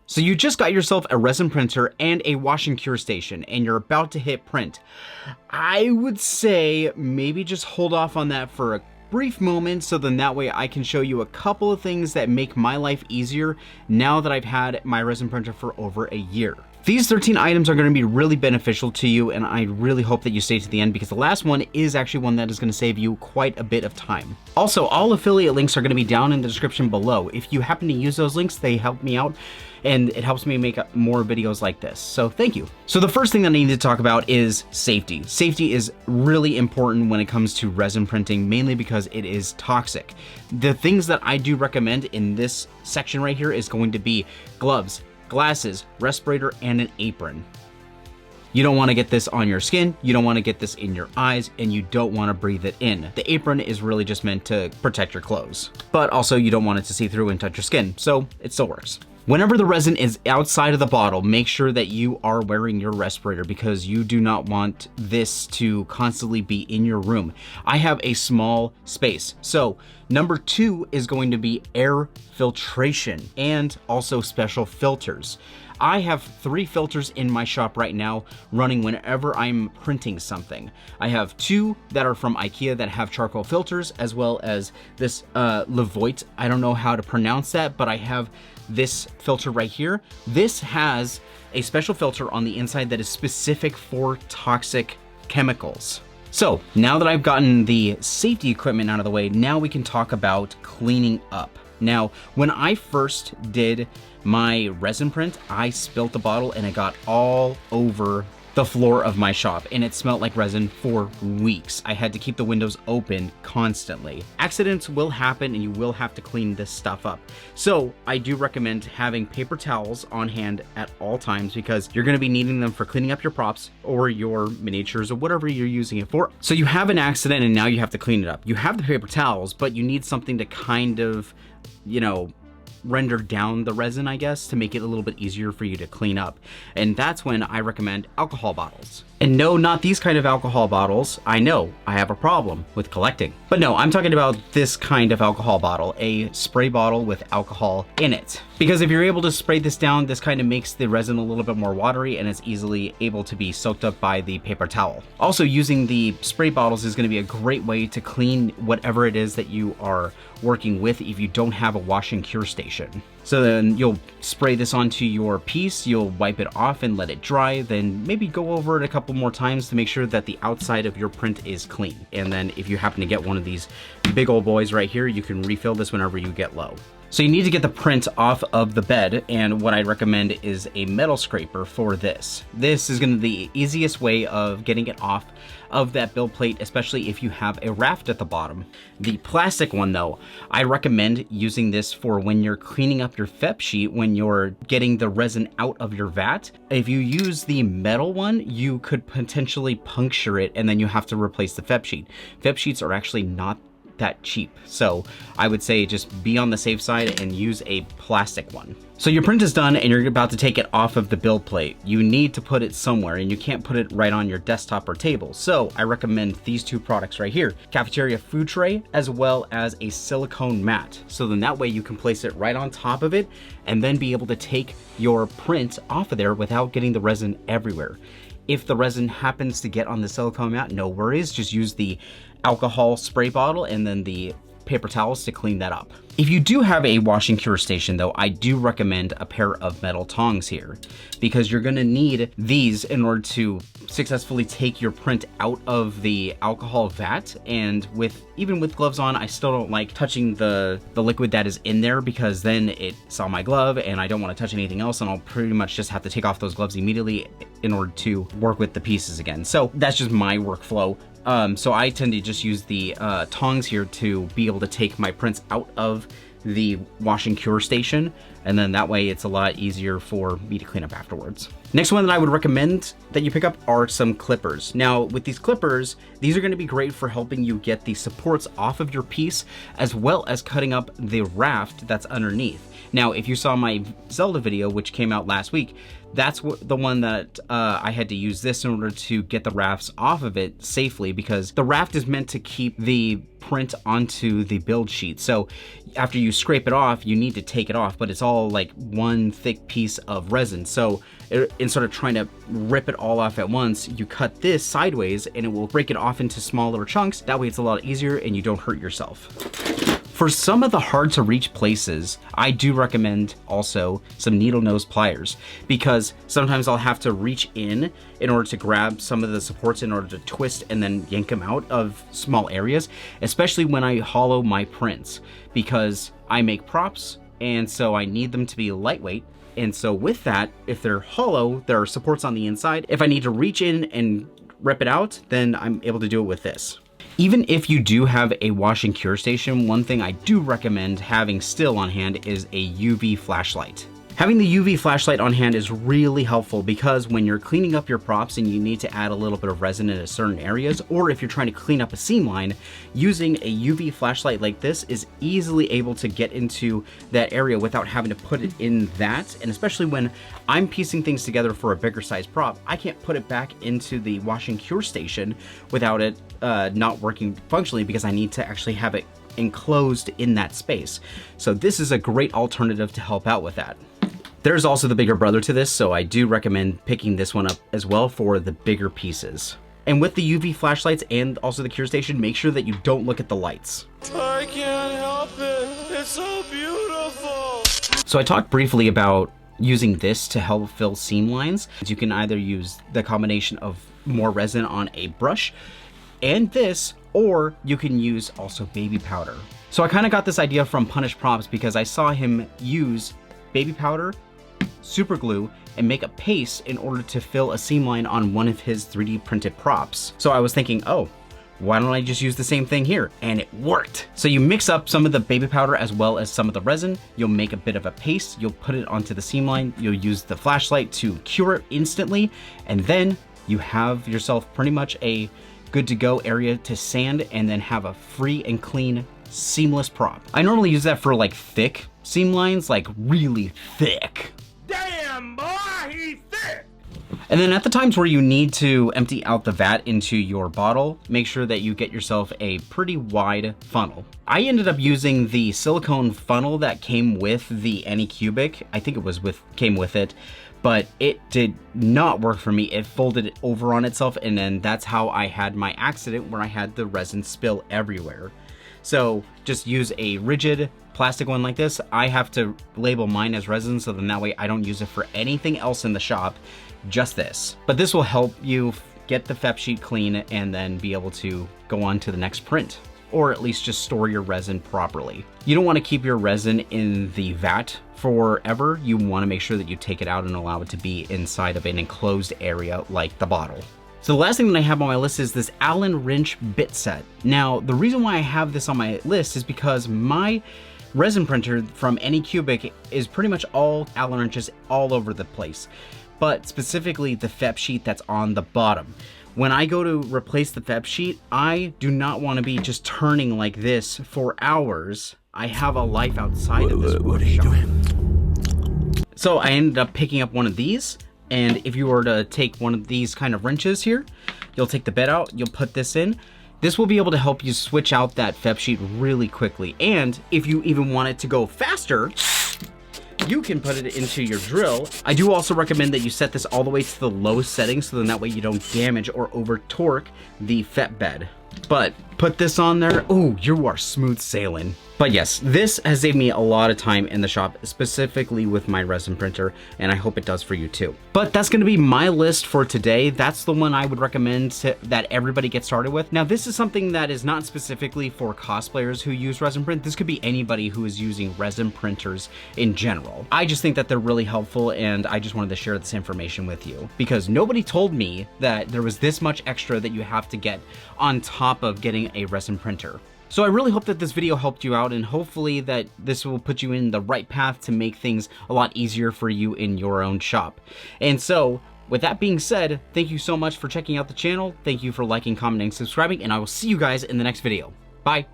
So you just got yourself a resin printer and a wash and cure station, and you're about to hit print. I would say maybe just hold off on that for a brief moment, so then that way I can show you a couple of things that make my life easier now that I've had my resin printer for over a year. These 13 items are going to be really beneficial to you, and I really hope that you stay to the end because the last one is actually one that is going to save you quite a bit of time. Also, all affiliate links are going to be down in the description below. If you happen to use those links, they help me out and it helps me make more videos like this. So thank you. So the first thing that I need to talk about is safety. Safety is really important when it comes to resin printing, mainly because it is toxic. The things that I do recommend in this section right here is going to be gloves, glasses, respirator, and an apron. You don't want to get this on your skin, you don't want to get this in your eyes, and you don't want to breathe it in. The apron is really just meant to protect your clothes, but also you don't want it to see through and touch your skin, so it still works. Whenever the resin is outside of the bottle, make sure that you are wearing your respirator because you do not want this to constantly be in your room. I have a small space. So number 2 is going to be air filtration and also special filters. I have 3 filters in my shop right now running whenever I'm printing something. I have 2 that are from IKEA that have charcoal filters, as well as this Levoit. I don't know how to pronounce that, but I have this filter right here. This has a special filter on the inside that is specific for toxic chemicals. So now that I've gotten the safety equipment out of the way, now we can talk about cleaning up. Now, when I first did my resin print, I spilt the bottle and it got all over the floor of my shop and it smelled like resin for weeks. I had to keep the windows open constantly. Accidents will happen and you will have to clean this stuff up. So I do recommend having paper towels on hand at all times because you're gonna be needing them for cleaning up your props or your miniatures or whatever you're using it for. So you have an accident and now you have to clean it up. You have the paper towels, but you need something to kind of, you know, render down the resin, I guess, to make it a little bit easier for you to clean up. And that's when I recommend alcohol bottles. And no, not these kind of alcohol bottles. I know I have a problem with collecting. But no, I'm talking about this kind of alcohol bottle, a spray bottle with alcohol in it. Because if you're able to spray this down, this kind of makes the resin a little bit more watery and it's easily able to be soaked up by the paper towel. Also, using the spray bottles is going to be a great way to clean whatever it is that you are working with if you don't have a wash and cure station. So then you'll spray this onto your piece, you'll wipe it off and let it dry, then maybe go over it a couple more times to make sure that the outside of your print is clean. And then if you happen to get one of these big old boys right here, you can refill this whenever you get low. So you need to get the print off of the bed, and what I recommend is a metal scraper for this. This is going to be the easiest way of getting it off of that build plate, especially if you have a raft at the bottom. The plastic one though, I recommend using this for when you're cleaning up your FEP sheet, when you're getting the resin out of your vat. If you use the metal one, you could potentially puncture it and then you have to replace the FEP sheet. FEP sheets are actually not that cheap. So I would say just be on the safe side and use a plastic one. So your print is done and you're about to take it off of the build plate. You need to put it somewhere and you can't put it right on your desktop or table. So I recommend these 2 products right here, cafeteria food tray, as well as a silicone mat. So then that way you can place it right on top of it and then be able to take your print off of there without getting the resin everywhere. If the resin happens to get on the silicone mat, no worries, just use the alcohol spray bottle and then the paper towels to clean that up. If you do have a wash and cure station though, I do recommend a pair of metal tongs here because you're gonna need these in order to successfully take your print out of the alcohol vat. And even with gloves on, I still don't like touching the liquid that is in there because then it's on my glove and I don't want to touch anything else and I'll pretty much just have to take off those gloves immediately in order to work with the pieces again. So that's just my workflow. So I tend to just use the tongs here to be able to take my prints out of the wash and cure station, and then that way it's a lot easier for me to clean up afterwards. Next one that I would recommend that you pick up are some clippers. Now with these clippers, these are going to be great for helping you get the supports off of your piece as well as cutting up the raft that's underneath. Now if you saw my Zelda video, which came out last week, that's the one that I had to use this in order to get the rafts off of it safely because the raft is meant to keep the print onto the build sheet. So after you scrape it off, you need to take it off, but it's all all like one thick piece of resin. So instead of trying to rip it all off at once, you cut this sideways and it will break it off into smaller chunks. That way it's a lot easier and you don't hurt yourself. For some of the hard to reach places, I do recommend also some needle nose pliers, because sometimes I'll have to reach in order to grab some of the supports in order to twist and then yank them out of small areas, especially when I hollow my prints, because I make props and so I need them to be lightweight. And so with that, if they're hollow, there are supports on the inside. If I need to reach in and rip it out, then I'm able to do it with this. Even if you do have a wash and cure station, one thing I do recommend having still on hand is a UV flashlight. Having the UV flashlight on hand is really helpful, because when you're cleaning up your props and you need to add a little bit of resin into certain areas, or if you're trying to clean up a seam line, using a UV flashlight like this is easily able to get into that area without having to put it in that. And especially when I'm piecing things together for a bigger size prop, I can't put it back into the wash and cure station without it not working functionally, because I need to actually have it enclosed in that space. So this is a great alternative to help out with that. There's also the bigger brother to this, so I do recommend picking this one up as well for the bigger pieces. And with the UV flashlights and also the cure station, make sure that you don't look at the lights. I can't help it. It's so beautiful. So I talked briefly about using this to help fill seam lines. You can either use the combination of more resin on a brush and this, or you can use also baby powder. So I kind of got this idea from Punish Props because I saw him use baby powder, super glue, and make a paste in order to fill a seam line on one of his 3D printed props. So I was thinking, oh, why don't I just use the same thing here? And it worked. So you mix up some of the baby powder as well as some of the resin, you'll make a bit of a paste, you'll put it onto the seam line, you'll use the flashlight to cure it instantly, and then you have yourself pretty much a good to go area to sand and then have a free and clean seamless prop. I normally use that for like thick seam lines, like really thick. Damn, boy, he's thick. And then at the times where you need to empty out the vat into your bottle, make sure that you get yourself a pretty wide funnel. I ended up using the silicone funnel that came with the Anycubic. I think it was came with it, but it did not work for me. It folded over on itself, and then that's how I had my accident where I had the resin spill everywhere. So just use a rigid plastic one like this. I have to label mine as resin, so then that way I don't use it for anything else in the shop, just this. But this will help you get the FEP sheet clean and then be able to go on to the next print, or at least just store your resin properly. You don't want to keep your resin in the vat forever. You want to make sure that you take it out and allow it to be inside of an enclosed area like the bottle. So the last thing that I have on my list is this Allen wrench bit set. Now, the reason why I have this on my list is because my resin printer from Anycubic is pretty much all Allen wrenches all over the place, but specifically the FEP sheet that's on the bottom. When I go to replace the FEP sheet, I do not want to be just turning like this for hours. I have a life outside of this workshop. What are you doing? So I ended up picking up one of these. And if you were to take one of these kind of wrenches here, you'll take the bed out, you'll put this in. This will be able to help you switch out that FEP sheet really quickly. And if you even want it to go faster, you can put it into your drill. I do also recommend that you set this all the way to the lowest setting, so then that way you don't damage or over torque the FEP bed. But put this on there, oh, you are smooth sailing. But yes, this has saved me a lot of time in the shop, specifically with my resin printer, and I hope it does for you too. But that's gonna be my list for today. That's the one I would recommend that everybody get started with. Now, this is something that is not specifically for cosplayers who use resin print. This could be anybody who is using resin printers in general. I just think that they're really helpful, and I just wanted to share this information with you because nobody told me that there was this much extra that you have to get on top of getting a resin printer. So I really hope that this video helped you out, and hopefully that this will put you in the right path to make things a lot easier for you in your own shop. And so with that being said, thank you so much for checking out the channel. Thank you for liking, commenting, subscribing, and I will see you guys in the next video. Bye.